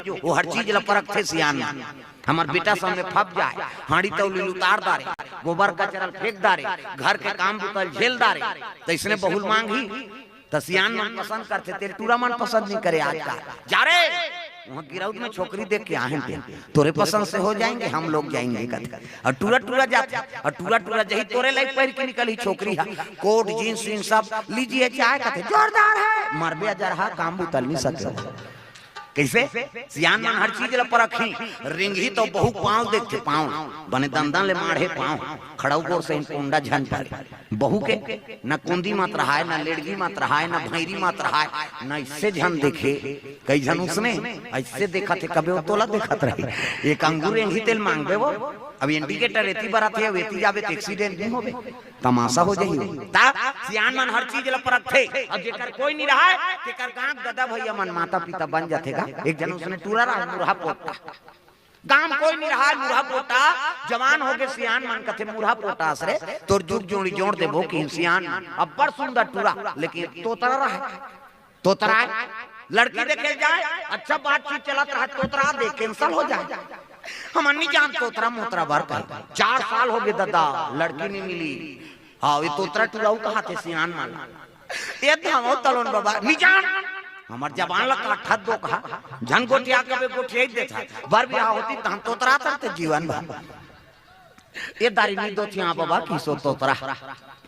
वो हर चीज ला परख थे सियान हमार बेटा सामने फप जाए हाड़ी तौली उतार दारे गोबर कचरल फेंक दारे घर के काम बुतल झेल दारे तो इसने बहुल मांगी तो सियान मन पसंद करते तेरे टूरा मन पसंद नहीं करे आज का जा रे वहाँ गिराउट में छोकरी देख के आए थे तोरे पसंद से हो जाएंगे हम लोग जाएंगे कद और टूरा टूरा जाते और टूरा टूरा जही तोरे लाइक पहन के निकली छोकरी है कोट जींस इन सब लीजिए चाय कहते जोरदार है मरबे जरहा काम बुतल नहीं सकते कैसे सियान मन हर चीज ला परखी रिंगी तो बहु पाँव देखते पाँव बने दंदन ले माढ़े पाँव खड़ाऊ गोर से कुंडा झन पड़े बहु के न कुंदी मत रहा है न लेडगी मत रहा है न भैरी मत रहा है न इससे झन देखे कई झन उसने ऐसे देखा थे कभी वो तोला देखत रहे एक अंगूर रिंगी तेल मांगबे वो अब इंडिकेटर एती बरा थे वेती जावे तो एक्सीडेंट नहीं होबे तमाशा हो जाई ता सियान मन हर चीज ला परख थे अब जेकर कोई नहीं रहा है तेकर गांव दादा भैया मन माता पिता बन जातेगा एक जन उसने टूरा रहा मुरहा पोटा गांव कोई नहीं रहा मुरहा पोटा जवान हो गए सियान मन कथे मुरहा पोटा असरे तोर जुग जोड़ी जोड़ देबो कि सियान अब बड़ सुंदर टूरा लेकिन तोतरा रहा तोतरा लड़की देखे जाए अच्छा बातचीत चलत रहा तोतरा दे कैंसिल हो जाए हम अन्नी जान तोतरा मोतरा भर कर 4 साल हो गए दादा लड़की नहीं मिली हाँ ये तोतरा टूराऊ कहा थे सियान मान ये धामो तलोन बाबा नहीं जान हमार जबान ला काठा दो कहा झन गोटिया के गोटिया ही देता बर बियाह होती त हम तोतरा करते जीवन भर ये दारी नहीं दो थी बाबा की सो तोतरा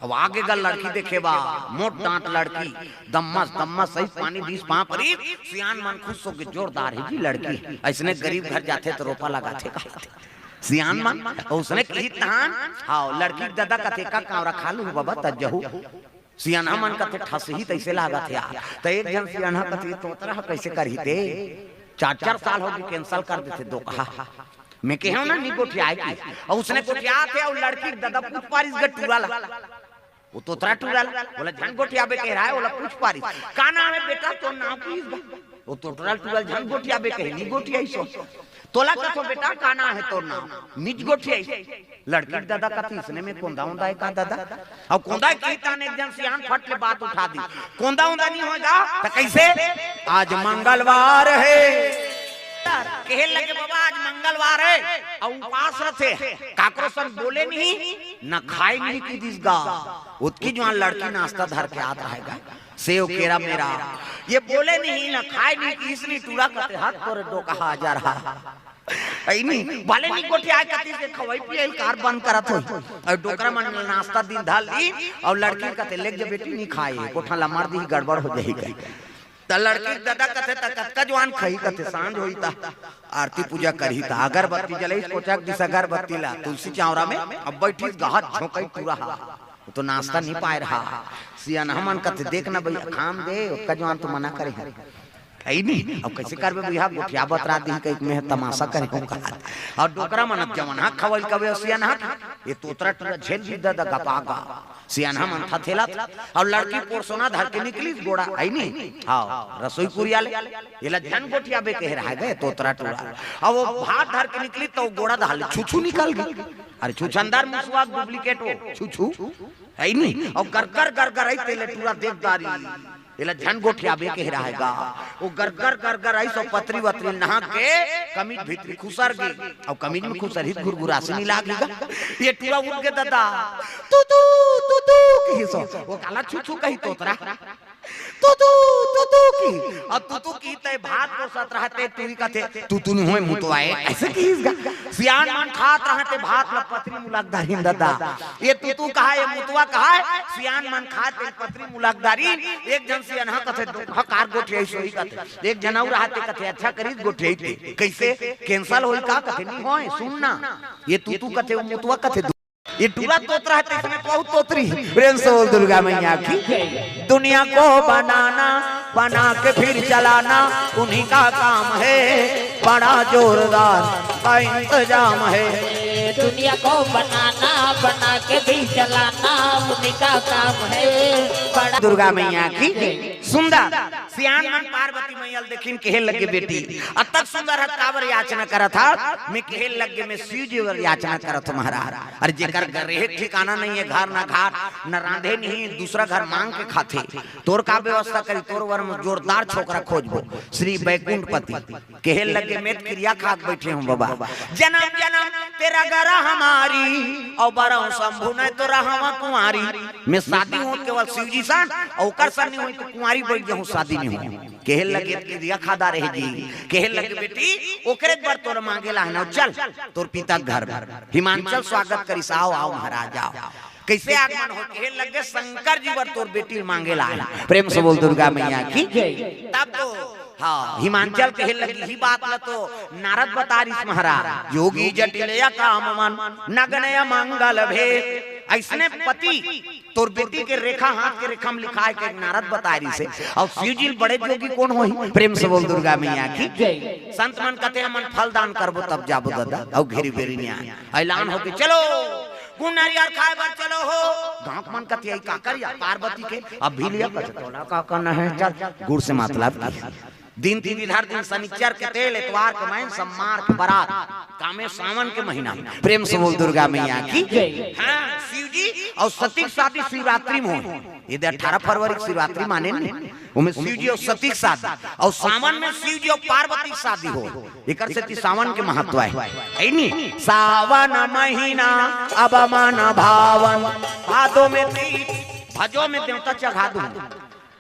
अब आगे गल लड़की देखे बा मोट डांट लड़की दम्मस दम्मस सही पानी 20 पाँ परी सियान मन खुश हो के जोरदार है जी लड़की ऐसने गरीब घर जाते तो रोपा लगाते कहा सियान मन उसने कही तान हाँ लड़की दादा कथे का कावरा खा लू बाबा तजहू सियाना मन कथे ठस ही तैसे लागा थे तो एक जन सियाना कथे तोतरा कैसे करही थे 4 साल हो गए कैंसिल कर देते दो कहा मैं कहे ना नी गोठिया की और उसने गोठिया थे और लड़की दादा पूछ पारिस गट टूरा ला वो तोतरा टूरा ला बोला झन गोठिया बे कह रहा है बोला पूछ पारिस का नाम है बेटा तो नाम की वो तोतरा टूरा झन गोठिया बे कहे नी गोठिया ही सो तोला कथो बेटा का नाम है तो नाम निज गोठिया लड़की दादा का तीसने में कोंदा उंदा है का दादा और कोंदा की ताने एक जन सियान फट के बात उठा दी कोंदा उंदा नहीं होगा तो कैसे आज मंगलवार है कहे लगे बाबा आज मंगलवार है और उपास रथे काकरोसन बोले नहीं न खाए नहीं की दिसगा उसकी जो लड़की नाश्ता धर के आता रहेगा सेव केरा मेरा ये बोले नहीं न खाए नहीं की इसलिए टूरा करते हाथ तोरे डोका हजार आई नहीं भले नहीं गोठे आए कती से खवाई पिए कार बंद करत हो और डोकरा मन नाश्ता दिन धाल दी और लड़की कहते लेग जे बेटी नहीं खाए कोठा ला मार दी गड़बड़ हो जाएगी त लड़की दादा कथे तक जवान खई कथे सांझ होई ता आरती पूजा करही ता अगरबत्ती जलाई कोचक दिस अगरबत्ती ला तुलसी चावरा में अब बैठी गाहत झोंकई पूरा तो नाश्ता नहीं पाए रहा सियान हमन कथे देखना भैया खाम दे उसका जवान तो मना करे है नहीं अब कैसे करबे भैया गोठिया बतरा दी के में तमाशा करे हो कहा और डोकरा मन जवान खवल कबे सियान ये तोतरा टूरा झेल भी दादा गपागा सियाना मन था थेला और लड़की पोरसोना धर के निकली गोड़ा आई नहीं हाँ रसोई कुरिया ले ये झन गोठिया बे कह रहा है तोतरा टूरा और वो भात धर के निकली तो गोड़ा धाल छुछू निकल गई अरे छुछंदार मुसवा डुप्लीकेट हो छुछू आई नहीं और गरगर गरगर आई तेले टूरा देवदारी ये झन गोठिया बे कह रहा है वो गरगर गरगर आई सो पतरी वतरी नहा के कमीज भीतरी खुसर गई और कमीज में खुसर ही गुरगुरा से नहीं लागेगा ये टूरा उठ के दादा तू तू तू तू की सो वो काला छुछू कही तोतरा तू तू तू तू की अब तू तू की ते भात को सत रहते तुरी कथे तू तू नहीं होए मुतवाए ऐसे कीसगा सियान मन खात रहते भात ल पतरी मुलाकदारी दादा ये तू तू कहा ये मुतवा कहा सियान मन खाते पतरी मुलाकदारी एक जन सियान हा कथे हकार गोठिया सोई कथे एक जनाऊ रहते कथे अच्छा करी गोठिया कैसे कैंसिल होई का कथे नहीं होए सुनना ये तू तू कथे मुतवा कथे ये टूरा तोतरा है इसमें बहुत तोतरी प्रेम से बोल दुर्गा मैया की दुनिया को बनाना बना के फिर चलाना उन्हीं का काम है बड़ा जोरदार का इंतजाम है के दुनिया को बनाना, बना के भी चलाना उन्हीं का काम है बड़ा। दुर्गा मैया की सुंदर सियान मन पार्वती मैया देखिन केहल लगे बेटी अतक सुंदर है कावर याचना करत था मैं केहल लगे में शिव जी वर याचना करत महाराज। अरे जेकर घर रहे ठिकाना नहीं है, घर ना घाट न रांधे नहीं, दूसरा घर मांग के खाते, तोर का व्यवस्था करी, तोर वर में जोरदार छोकरा खोजबो श्री बैकुंठपति केहल लगे में क्रिया खाक बैठे हूं बाबा। जन्म जन्म तेरा गरा हमारी और बरौ शंभु ने तो रहा कुंवारी, मैं शादी हूं केवल शिव जी सा और ओकर सा नहीं हुई तो कुंवारी बैठ जाऊं, शादी नहीं हुई। केहल लगे क्रिया खादा रहे जी, केहल लगे बेटी ओकरे बर तोर मांगेला है ना, चल तोर पिता घर हिमांचल स्वागत करी, आओ आओ महाराज आओ। कैसे आगमन हो, केहल लगे शंकर जी बर तोर बेटी मांगेला है, प्रेम से बोल दुर्गा मैया की। तब तो हाँ हिमांचल केहल लगी ही बात ल तो नारद बतारिस महाराज, योगी जटिलया काम मन नगनय मंगल भेद। ऐसने पति तोर बेटी के रेखा हाथ के रेखा में लिखा है कि नारद बतारी से, और शिव जी बड़े जोगी कौन होई, प्रेम से बोल दुर्गा मैया की। संत मन कहते हैं मन फल दान करबो तब जाबो दादा, और घेरी बेरी न्याय ऐलान हो के चलो गुनारियार खाए बर चलो हो। गांव मन कहते का करिया पार्वती के अब भी लिया कचटोला का करना है, चल गुड़ से मतलब दिन तीन हर दिन शनिचर के तेल इतवार के महीन सम्मार के बारात कामे सावन के महीना, प्रेम से बोल दुर्गा मैया की। हाँ शिव जी और सती शादी शिवरात्रि में हो, ये 18 फरवरी की शिवरात्रि माने नहीं, उनमें शिव जी और सती शादी, और सावन में शिव जी और पार्वती शादी हो, एक से सावन के महत्व है नहीं। सावन महीना अब मन भावन भादों में भजो में देवता चढ़ा दूं,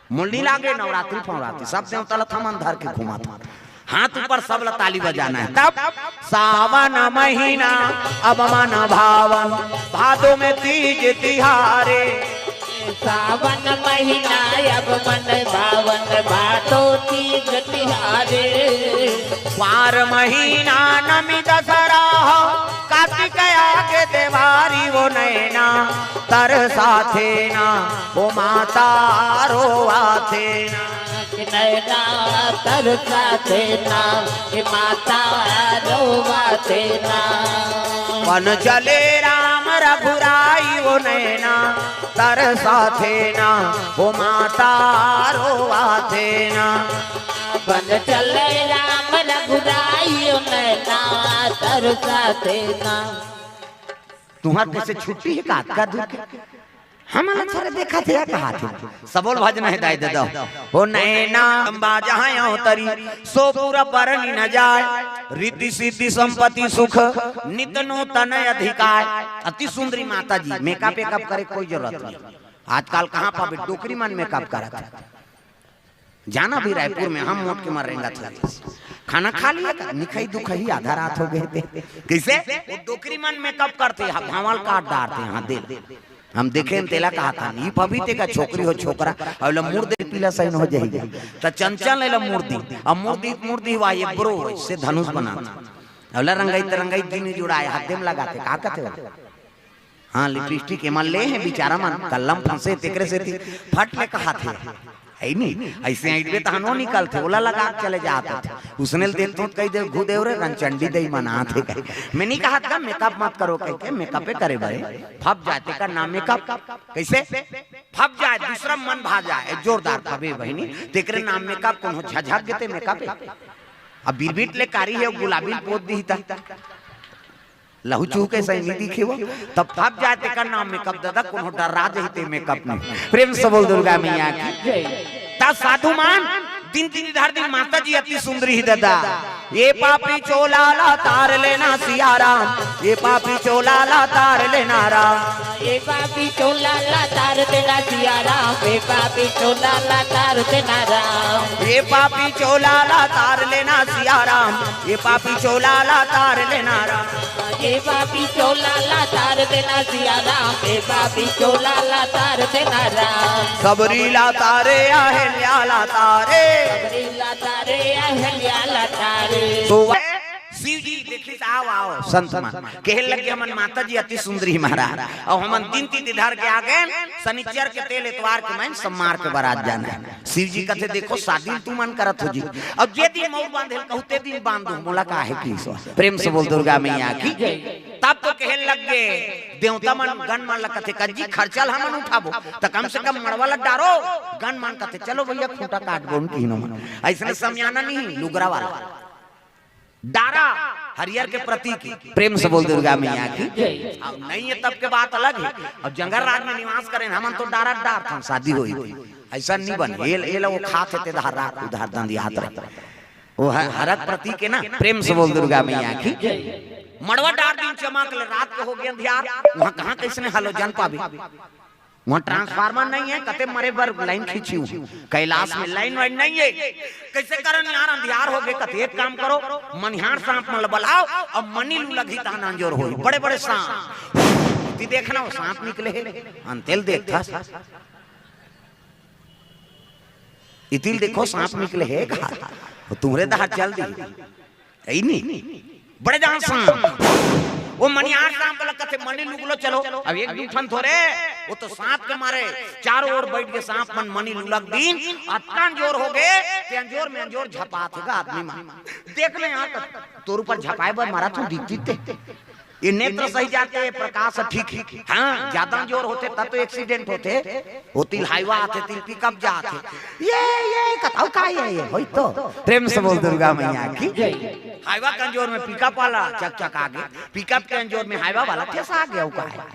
मुंडी लागे नवरात्रि फवरात्रि सब देवता लथा मन धर के घुमा था, हाथ ऊपर सब ताली बजाना है। तब सावन महीना अब मन भावन भादों में तीज तिहारे, सावन महीना अब मन भावन भादों तीज तिहारे। पार महीना नमी दसरा कार्तिक आगे देवारी वो नैना तरसा थे ना वो माता रोवा थे ना, नैना तरसा थे ना कि माता रोवा थे ना। वन चले राम रघुराई वो नैना तरसा थे ना वो माता रोवा थे ना, वन चले राम रघुराई नैना तरसा थे ना। तुम्हारे कैसे छुट्टी है का दुख हम सारे देखा थे कहा थे सबोल भजन है दाई दे हो नैना अंबा जहां तरी सो पूरा परनी न जाए, रिद्धि सिद्धि संपत्ति सुख नित नूतन अधिकार। अति सुंदरी माता जी मेकअप वेकअप करे कोई जरूरत नहीं, आजकल कहाँ पावे डोकरी मन मेकअप करा था, जाना भी रायपुर में हम मोट के मर रहेंगे था, खाना खा लिया निखाई दुखाई आधा रात हो गए थे। कैसे वो डोकरी मन मेकअप करते हैं, भावल काट डालते हैं, हाँ दे हम देखे तेला कहा था ये पवित्र का छोकरी हो छोकरा और मूर्ति पीला सही हो जाएगी तो चंचल ले मूर्ति अब मूर्ति हुआ ये ब्रो से धनुष बना और रंगाई दिन जुड़ाए हाथ में लगाते का कहते हाँ लिपस्टिक एमन ले है बेचारा मन कलम फंसे तेकरे से फट ले कहा थे है नहीं ऐसे आइडवे तहनो निकलते ओला लगा चले जाते थे, उसने देख तो कई देव घुदेव रे रंचंडी दे मना थे कहीं मैं नहीं कहा था मेकअप मत करो कह के मेकअप करे भाई फप जाते का नाम मेकअप कैसे फप जाए दूसरा मन भा जाए जोरदार फबे बहनी तेकरे नाम मेकअप कौन झझक देते मेकअप अब बीरबीट ले कारी है गुलाबी पोत दी था लहू चूह के सही नहीं दिखे वो तब फप जाते का नाम मेकअप दादा कौन डरा जहिते मेकअप में प्रेम से बोल दुर्गा मैया की ता साधु मान दिन धर दिन माता जी अति सुंदरी ही दादा ये पापी चोला ला तार लेना सियाराम, ये पापी चोला ला तार लेना राम, ये पापी चोला ला तार देना सियाराम, ये पापी चोला ला तार देना राम, ये पापी चोला ला तार लेना सियाराम, ये पापी चोला ला तार लेना राम, ये पापी चोला ला तार देना सियाराम, ये पापी चोला ला तार देना राम। सबरी ला तारे अहल्या ला तारे, सबरी ला तारे अहल्या ला तारे। तो शिव जी देखी आओ आओ संत मान कहल लगे हमन माता जी अति सुंदरी महाराज और हमन दिन तीन धर के आगे शनिचर के तेल इतवार के मैं सम्मार के बारात जाना है। शिव जी कहते देखो शादी तू मन करत हो जी अब जे दिन मौर बांधे कहते दिन बांधू मोला का है की प्रेम से बोल दुर्गा मैया की। तब तब तो कहे लग गए देवता मन गन मान लगते कज्जी खर्चल हमन उठाबो तो कम से कम मड़वाला डारो गन मान कहते चलो भैया खूंटा काट बोन की नो ऐसे समयाना नहीं लुगरा वाला डारा हरियर के प्रतीक प्रेम से बोल दुर्गा मैया की अब नहीं है तब के बात अलग है। अब जंगल राज में निवास करें हमन तो डारा डार था शादी हुई ऐसा नहीं बन ये वो खाते थे धारा उधार दंदी हाथ रहे वो हरक प्रतीक है ना प्रेम से बोल दुर्गा मैया की मड़वा डार दिन चमक रात को हो गया अंधियार वहां कहां कैसे हलो जान पावे वहाँ ट्रांसफार्मर नहीं है कते मरे बर लाइन खींची हूँ कैलाश में लाइन वाइन नहीं है कैसे करन यार अंधियार हो गए कते एक काम करो मनिहार सांप मल बुलाओ अब मनी लू लगी ताना जोर हो बड़े बड़े सांप ती देखना वो सांप निकले अंतेल देखता इतिल देखो सांप निकले है तुम्हारे दहाड़ चल दी यही नहीं बड़े जहां सांप वो मनिहार सांप को लगता थे मनी लुगलो चलो अब एक दूठन थोड़े वो तो सांप के मारे चारों ओर बैठ के सांप मन मनी लुलक दिन अतकान जोर हो गए ते अंजोर में अंजोर झपा थेगा आदमी मां देख ले यहां तोर ऊपर झपाए बर मारा तू दिखती ते ये नेत्र सही जाते प्रकाश ठीक हाँ ज्यादा जोर होते तब तो एक्सीडेंट होते वो तिल हाईवा आते तिल पिकअप जाते ये कथाओ का ये होई तो प्रेम से बोल दुर्गा मैया की हाईवा के अंजोर में पिकअप वाला चक आगे पिकअप के अंजोर में हाईवा वाला ठेस आ गया का है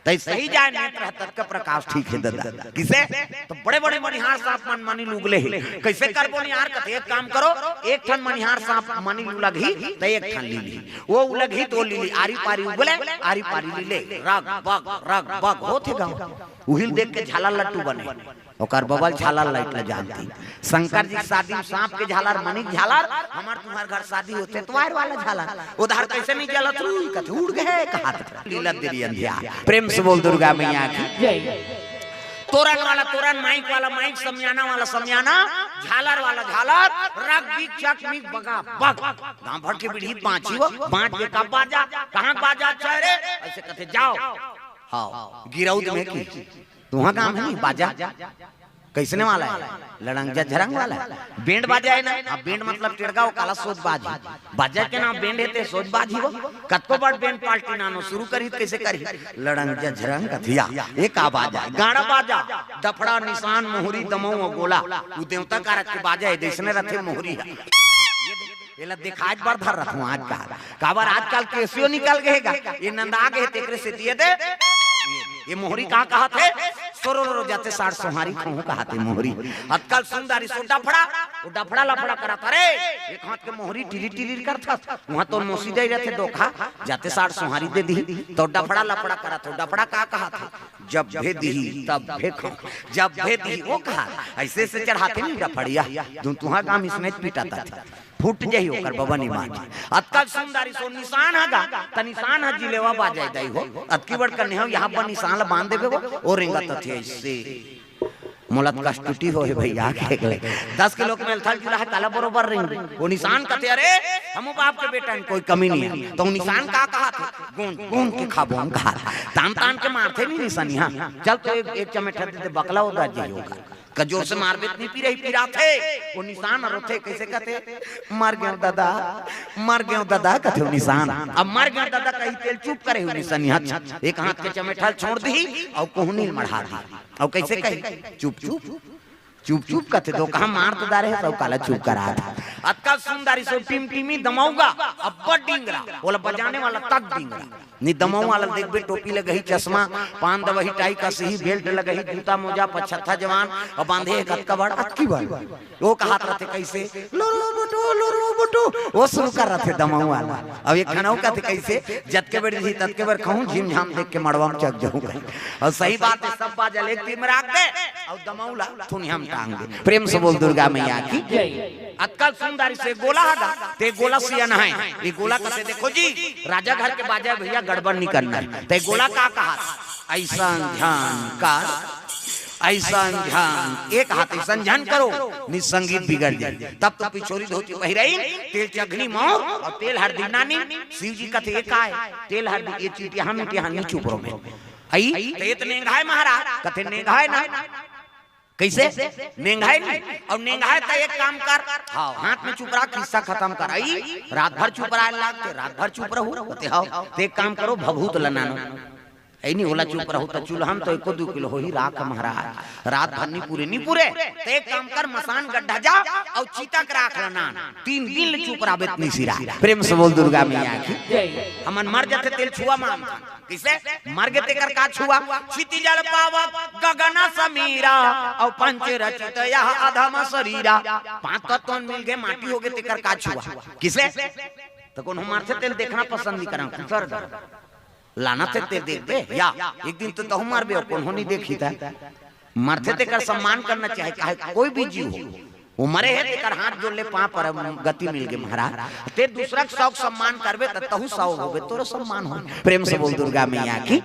तो सही जाए नेत्र तक का प्रकाश ठीक है दादा किसे तो बड़े बड़े मनिहार सांप मन मनी लुगले कैसे करबो निहार कथे एक काम करो एक ठन मनिहार सांप मनी लुलगी तो एक ठन लीली वो उलगी तो लीली आरी पारी उगले आरी पारी लीले रग बग होते गांव उहिल देख के झाला लट्टू बने ओकर बबल झालर लाइट ला जानती शंकर जी शादी में सांप के झालर मनी झालर हमार तुम्हार घर शादी होते त्वार वाला झालर उधर कैसे नहीं जलत रुई कथे उड़ गए कहा लीला तेरी अंधिया प्रेम से बोल दुर्गा मैया की तोरण वाला तोरण माइक वाला माइक समयाना वाला समयाना झालर वाला झालर रग बिक चक मिक बगा बग गांव भर के बिढ़ी पांची वो बांट के का बाजा कहां बाजा चरे ऐसे कथे जाओ हां गिरौद में की तुहा काम है बाजा कैसने वाला है लड़ंग झरंग वाला है बैंड बाजा है ना अब बैंड मतलब टिड़गा काला सोच बाजी बाजा के नाम बैंड है सोच बाजी वो कतको बड़ बैंड पार्टी नानो शुरू करी कैसे करी लड़ंग झरंग कथिया एक आ बाजा गाड़ा बाजा दफड़ा निशान मोहरी दमऊ गोला उ देवता कारक के बाजा है देशने रथे मोहरी है ये दिखाई बार धर रखूं आज का काबर आजकल केसियो निकल गएगा ये नंदा गए तेकरे से दिए दे ये मोहरी कहाँ कहा थे सोरो जाते 60 सोहारी कहूँ कहा थे मोहरी अतकल सुंदरी सो डफड़ा लफड़ा करा था रे एक हाथ के मोहरी टिरी टिरी करता वहाँ तो मोसी दे रहे थे धोखा जाते 60 सोहारी दे दी तो डफड़ा लफड़ा करा था डफड़ा कहा था जब भे दी तब भे खो जब भे दी वो कहा ऐसे से चढ़ाते नहीं डफड़िया तुहा काम इसमें पिटाता था फूट जाई होकर बबनी माटी अतकल सुंदरी सो निशान हगा त निशान ह जिलेवा बाजाय दई हो अतकी बड़ कने हो यहां पर निशान ल बांध देबे वो और रेंगा तथे ऐसे मोलत कष्टुटी हो है भैया के 10 किलो के मेल थल जुला है काला बरोबर रेंग वो निशान कथे अरे हम बाप के बेटा कोई कमी नहीं है तो निशान का कहा थे गुण के खाबो कहा तान के मारते नहीं निशानी हां चल तो एक चमेटा दे बकला उदा जी होगा कजोर से मार बेत नहीं पी रही पीरा थे वो निशान और थे कैसे कहते मर गया दादा कथे निशान अब मर गया दादा कहीं तेल चुप करे हुई निशानी हाथ एक हाथ के चमेठल छोड़ दी और कोहनी मढ़ा दी और कैसे कही चुप कथे तो कहा मार तो दारे सब काला चुप करा था अतका सुंदरी सो टीम टीमी दमाऊगा अब डिंगरा बोला बजाने वाला तक डिंगरा नी दमाऊ वाला देख बे टोपी लगही चश्मा पान दवही टाई का सही बेल्ट लगही जूता मोजा पछत्ता जवान और बांधे एक अतका बड़ अतकी बड़ वो कहात रहते कैसे लो बटू वो शुरू कर रहे थे दमाऊ वाला अब एक खनाऊ का थे कैसे जत के बेड़ जी तत के बेड़ कहूं झिम झाम देख के मड़वा में चक जाऊं और सही बात है सब बाजा एक तीर में रख दे और दमाऊ ला थुनी हम टांग दे प्रेम से बोल दुर्गा मैया की अतकल सुंदरी से गोला हगा ते गोला सियाना है ये गोला कैसे देखो जी राजा घर के बाजा भैया गड़बड़ नहीं करना है ते गोला का कहा ऐसा ध्यान कर ऐसा ध्यान एक हाथ संझन करो निसंगीत बिगड़ जाए तब तो पिछोरी धोती पहिराई तेल चघनी मोर और तेल हरदी नानी शिव जी कथे एक है तेल हरदी ये चीटी हम नीचे चुप रहो में आई ते इतने घाय महाराज कथे ने घाय ना कैसे नेंगाए नहीं और नेंगाए तो एक काम कर, हाँ हाथ में चुप रहा, किस्सा खत्म कर आई, रात भर चुप रहा लागते, रात भर चुप रहू होते हाँ तो एक काम करो भभूत लनानो ऐ नहीं होला चुप रहो तो चूल्हा तो 1-2 किलो हो ही राख महाराज, रात भर नहीं पूरे तो एक काम कर मसान गड्ढा जा और चीता के राख लना 3 दिन चुप रहा इतनी सिरा। प्रेम से बोल दुर्गा मैया की हमन मर जाते तेल छुआ माम किसे मर गए तेकर का छुआ क्षिति जल पावक गगन समीरा और पंच रचित यह अधम शरीरा 5 तत्व मिल गए माटी हो गए तेकर का छुआ किसे तो कौन हमार से तेल देखना पसंद नहीं करा सर लाना थे तेल देख दे या एक दिन तो तहु मार बे कौन हो नहीं देखी था मरते तेकर सम्मान करना चाहे काहे कोई भी जीव हो वो मरे है तेकर हाथ जोड़ ले पांव पर गति मिल गए महाराज ते दूसरा शौक सम्मान करबे तहु सौ होबे तोरो सम्मान हो। प्रेम से बोल दुर्गा मैया की।